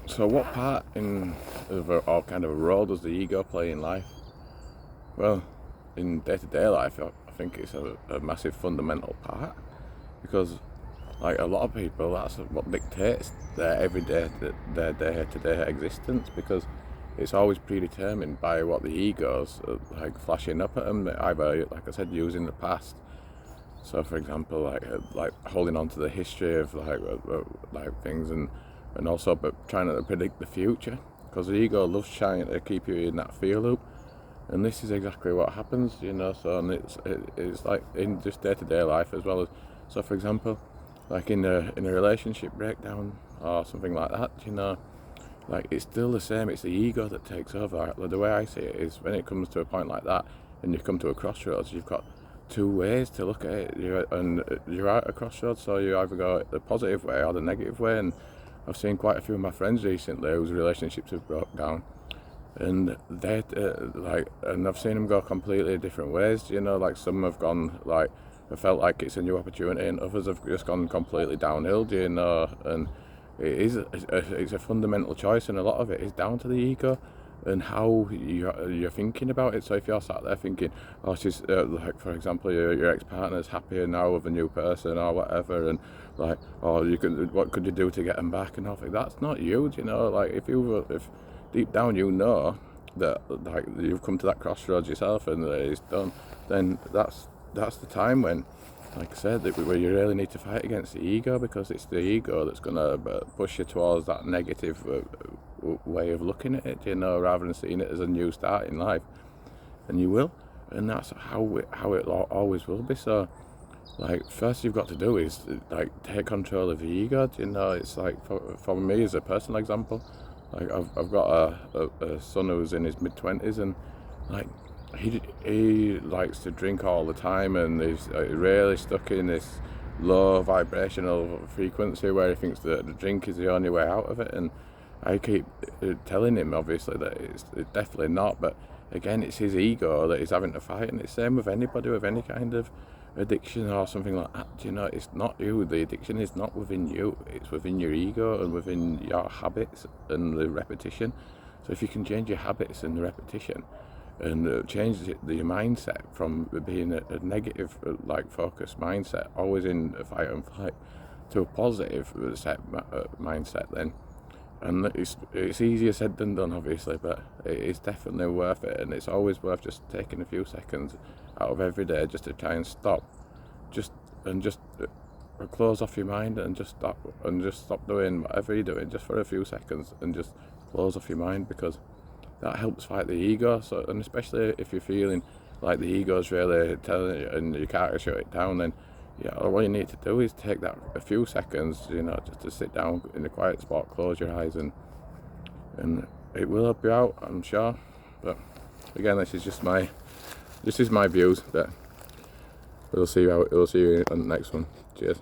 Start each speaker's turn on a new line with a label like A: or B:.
A: So, what part or kind of a role does the ego play in life? Well, in day-to-day life, I think it's a massive fundamental part because, like a lot of people, that's what dictates their everyday, their day-to-day existence because it's always predetermined by what the ego's like flashing up at them, either, like I said, using the past. So, for example, like holding on to the history of like things and also but trying to predict the future because the ego loves trying to keep you in that fear loop, and this is exactly what happens, So, and it's like in just day to day life as well as, so for example, like in a relationship breakdown or something like that, like it's still the same. It's the ego that takes over. The way I see it is when it comes to a point like that, and you come to a crossroads, you've got two ways to look at it. You're at a crossroads, so you either go the positive way or the negative way. And I've seen quite a few of my friends recently whose relationships have broke down, and and I've seen them go completely different ways. Like some have gone like, I felt like it's a new opportunity, and others have just gone completely downhill. And it's a fundamental choice, and a lot of it is down to the ego and how you're thinking about it. So if you're sat there thinking, oh, she's like, for example, your ex-partner's happier now with a new person or whatever, and like, oh, what could you do to get them back, and all that, that's not you. Like if deep down you know that like you've come to that crossroads yourself and that it's done, then that's the time when, like I said, where you really need to fight against the ego, because it's the ego that's going to push you towards that negative way of looking at it, rather than seeing it as a new start in life. And you will, and that's how it always will be. So, like, first you've got to do is like take control of the ego. It's like for me as a personal example, like I've got a son who's in his mid-20s, and like he likes to drink all the time, and he's really stuck in this low vibrational frequency where he thinks that the drink is the only way out of it. And I keep telling him, obviously, that it's definitely not. But again, it's his ego that he's having to fight, and it's the same with anybody with any kind of addiction or something like that. It's not you. The addiction is not within you. It's within your ego and within your habits and the repetition. So if you can change your habits and the repetition, and change your mindset from being a negative, like focused mindset, always in a fight and flight, to a positive mindset, then, and it's easier said than done, obviously, but it is definitely worth it, and it's always worth just taking a few seconds out of every day just to try and stop, just close off your mind and just stop doing whatever you're doing just for a few seconds and just close off your mind, because that helps fight the ego. So, and especially if you're feeling like the ego's really telling you and you can't shut it down, then all you need to do is take that a few seconds, just to sit down in a quiet spot, close your eyes, and it will help you out, I'm sure. But again, this is my views. But we'll see you on the next one. Cheers.